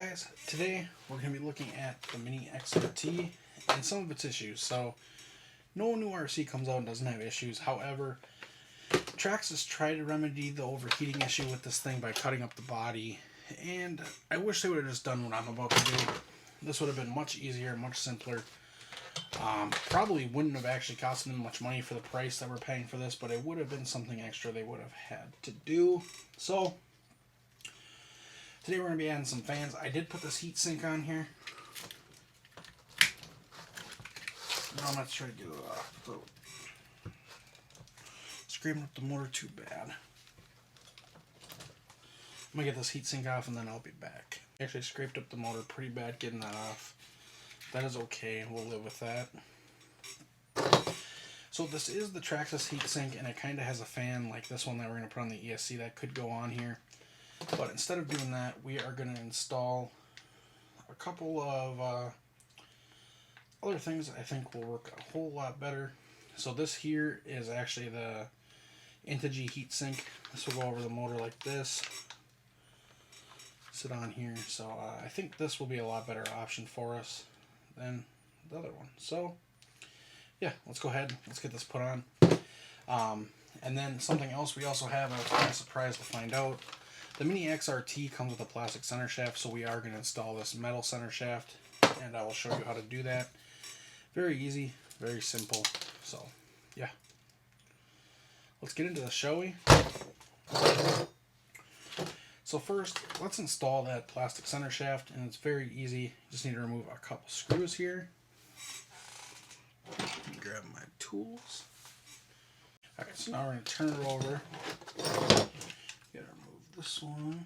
Guys, today we're going to be looking at the Mini XRT and some of its issues. So, no new RC comes out and doesn't have issues. However, Traxxas tried to remedy the overheating issue with this thing by cutting up the body, and I wish they would have just done what I'm about to do. This would have been much easier, much simpler. Probably wouldn't have actually cost them much money for the price that we're paying for this, but it would have been something extra they would have had to do. So, today we're going to be adding some fans. I did put this heat sink on here. Now I'm going to try to get it off. Scraping up the motor too bad. I'm going to get this heat sink off and then I'll be back. Actually scraped up the motor pretty bad getting that off. That is okay. We'll live with that. So this is the Traxxas heat sink, and it kind of has a fan like this one that we're going to put on the ESC that could go on here. But instead of doing that, we are going to install a couple of other things that I think will work a whole lot better. So this here is actually the Integy heat sink. This will go over the motor like this. Sit on here. So I think this will be a lot better option for us than the other one. So yeah, let's go ahead. Let's get this put on. And then something else we also have, I was kind of surprised to find out. The Mini XRT comes with a plastic center shaft, so we are going to install this metal center shaft, and I will show you how to do that. Very easy, very simple. So, yeah. Let's get into this, shall we? So first, let's install that plastic center shaft, and it's very easy. You just need to remove a couple screws here. Grab my tools. Alright, so now we're going to turn it over. Gotta remove this one.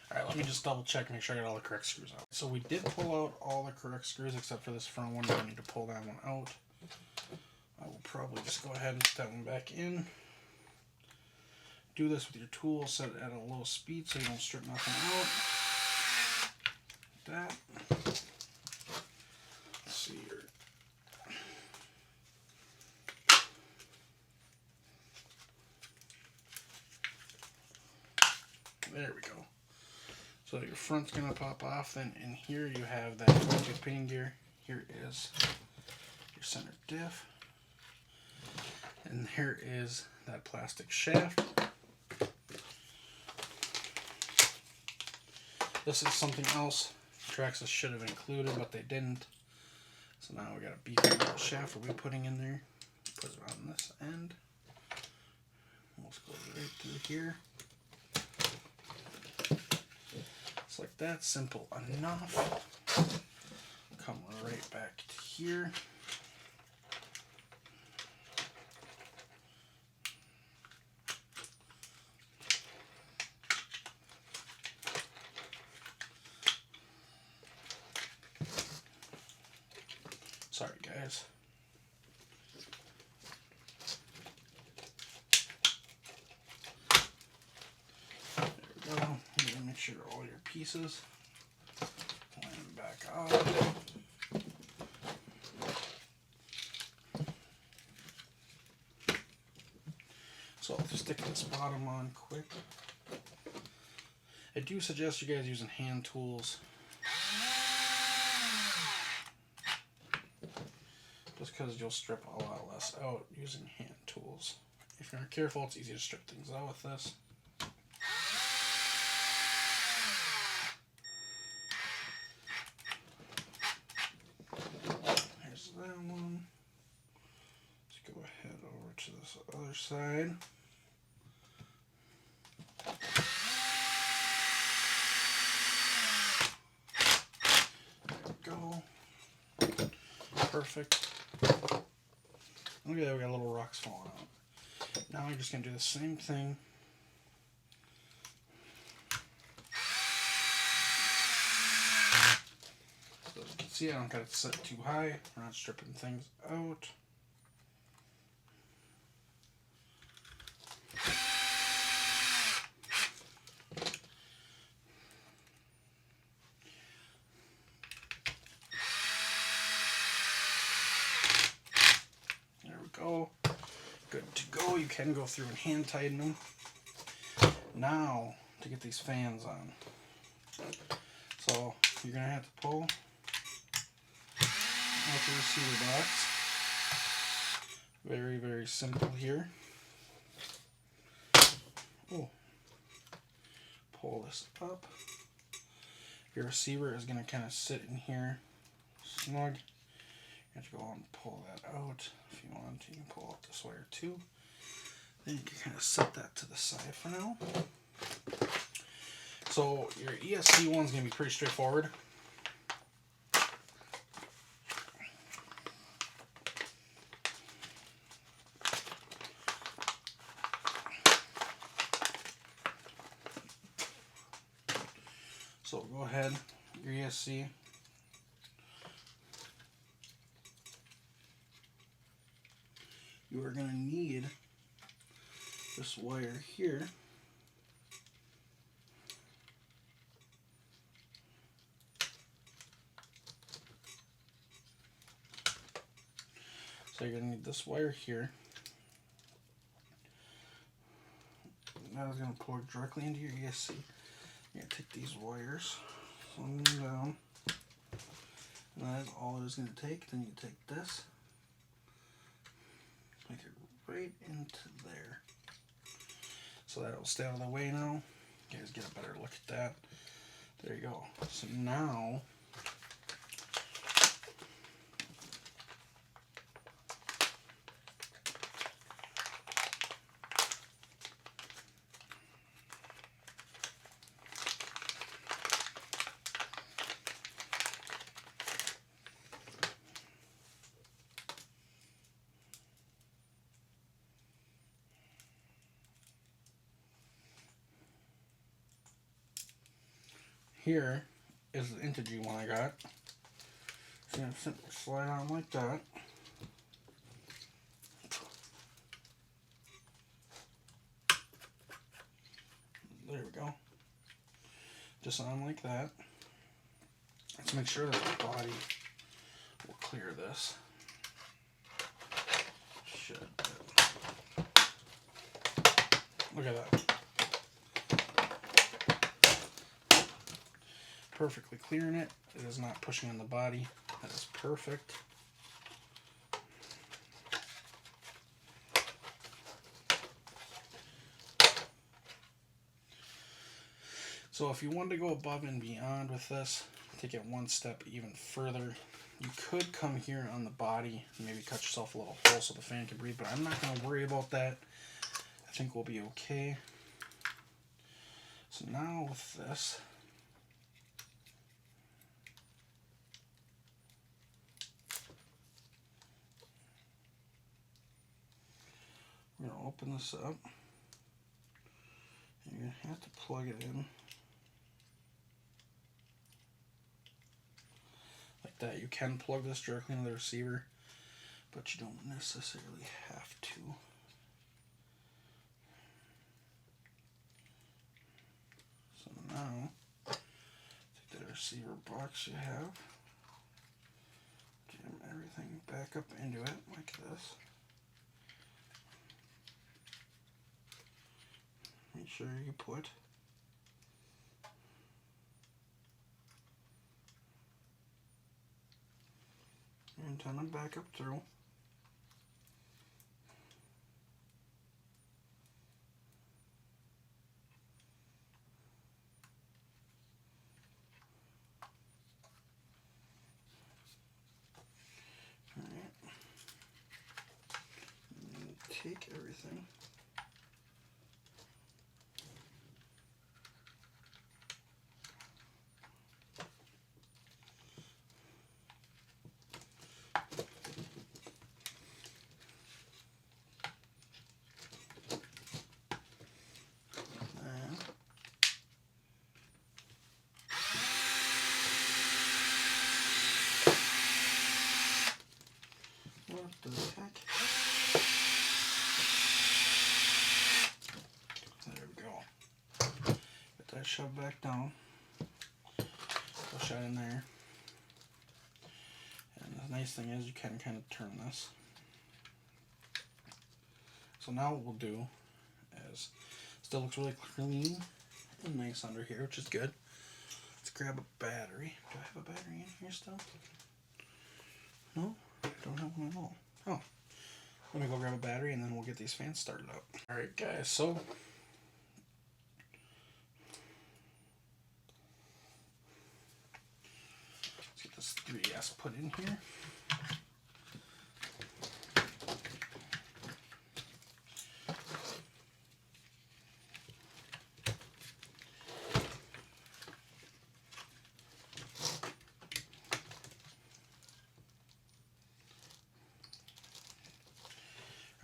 Alright, let me just double check, make sure I got all the correct screws out. So we did pull out all the correct screws except for this front one. I need to pull that one out. I will probably just go ahead and put that one back in. Do this with your tool, set it at a low speed so you don't strip nothing out. Like that. Let's see here. There we go. So your front's going to pop off, then in here you have that Bluetooth pinion gear. Here is your center diff. And here is that plastic shaft. This is something else Traxxas should have included, but they didn't. So now we got a beefy little shaft we'll be putting in there. Put it on this end. Almost goes right through here. Like that, simple enough. Come right back to here. Sorry guys. There we go. Make sure all your pieces line them back up. So I'll just stick this bottom on quick. I do suggest you guys using hand tools, just because you'll strip a lot less out using hand tools. If you're not careful, it's easy to strip things out with this. That one. Let's go ahead over to this other side. There we go. Perfect. Look at that, we got little rocks falling out. Now we're just going to do the same thing. So you can see I don't got it set too high. We're not stripping things out. Go. Good to go. You can go through and hand tighten them. Now to get these fans on. So you're gonna have to pull out the receiver box. Very, very simple here. Oh. Pull this up. Your receiver is gonna kind of sit in here snug. You have to go and pull that out. If you want, you can pull out this wire too. Then you can kind of set that to the side for now. So your ESC one's going to be pretty straightforward. So go ahead, your ESC. You are going to need this wire here. So you're going to need this wire here. That is going to plug directly into your ESC. You're going to take these wires, sling them down, and that is all it is going to take. Then you take this, make it right into there. So that will stay out of the way now. You guys get a better look at that. There you go. So now here is the integer one I got. So I'm going to slide on like that. There we go. Just on like that. Let's make sure that the body will clear this. Should. Look at that. Perfectly clearing it. It is not pushing on the body. That is perfect. So if you wanted to go above and beyond with this, take it one step even further, you could come here on the body and maybe cut yourself a little hole so the fan can breathe, but I'm not going to worry about that. I think we'll be okay. So now with this, we're going to open this up. You're going to have to plug it in. Like that. You can plug this directly into the receiver, but you don't necessarily have to. So now, take the receiver box you have, jam everything back up into it like this. Make sure you put your antenna back up through. Alright. Take everything. does it attack? There we go. Get that shoved back down. Push that in there. And the nice thing is you can kind of turn this. So now what we'll do is, still looks really clean and nice under here, which is good. Let's grab a battery. Do I have a battery in here still? No, I don't have one at all. Oh, let me go grab a battery and then we'll get these fans started up. Alright guys, so let's get this 3S put in here.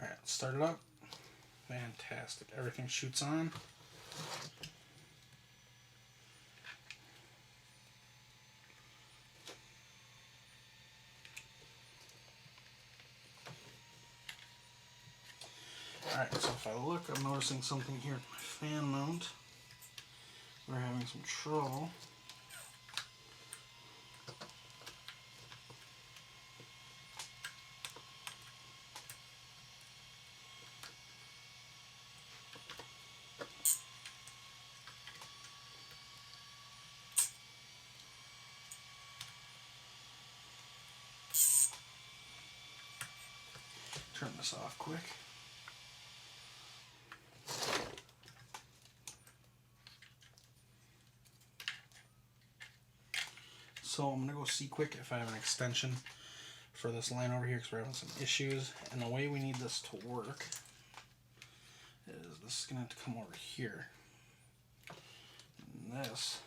Alright, let's start it up. Fantastic. Everything shoots on. Alright, so if I look, I'm noticing something here with my fan mount. We're having some trouble. Turn this off quick. So I'm going to go see quick if I have an extension for this line over here because we're having some issues. And the way we need this to work is this is going to have to come over here. And this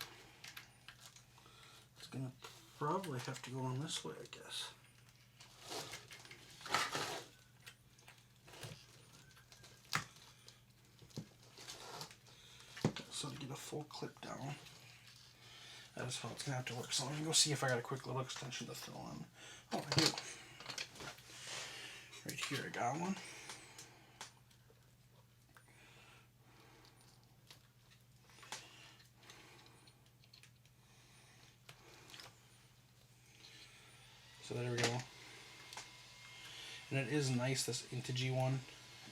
is going to probably have to go on this way, I guess. So to get a full clip down, that is how it's going to have to work. So let me go see if I got a quick little extension to throw on. Oh, I do. Right here I got one. So there we go. And it is nice, this Integy one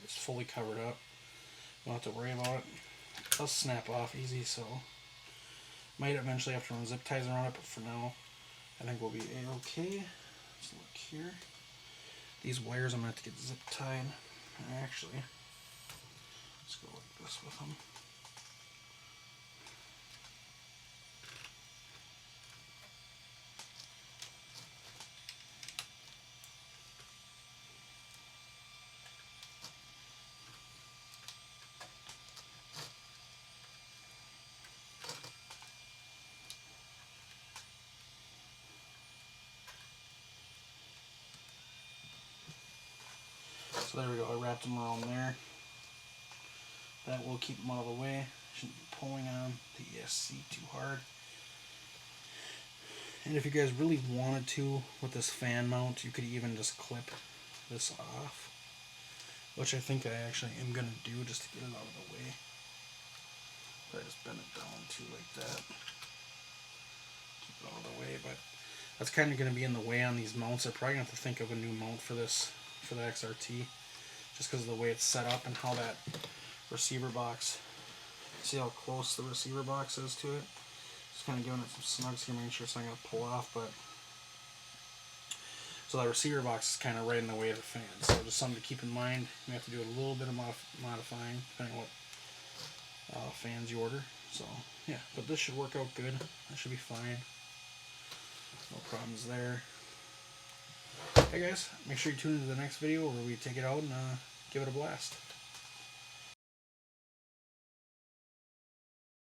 is fully covered up. Don't have to worry about it. It does snap off easy, so might eventually have to run zip ties around it, but for now I think we'll be a-okay. Let's look here. These wires I'm going to have to get zip tied. Actually, let's go like this with them. So there we go, I wrapped them around there. That will keep them out of the way. Shouldn't be pulling on the ESC too hard. And if you guys really wanted to, with this fan mount, you could even just clip this off. Which I think I actually am going to do just to get it out of the way. But I just bend it down too like that. Keep it out of the way, but that's kind of going to be in the way on these mounts. I'm probably going to have to think of a new mount for this, for the XRT. Just because of the way it's set up and how that receiver box, see how close the receiver box is to it? Just kind of giving it some snugs here, making sure it's not going to pull off, but so that receiver box is kind of right in the way of the fan. So just something to keep in mind. You have to do a little bit of modifying depending on what fans you order. So yeah, but this should work out good. That should be fine. No problems there. Hey guys, make sure you tune into the next video where we take it out and give it a blast.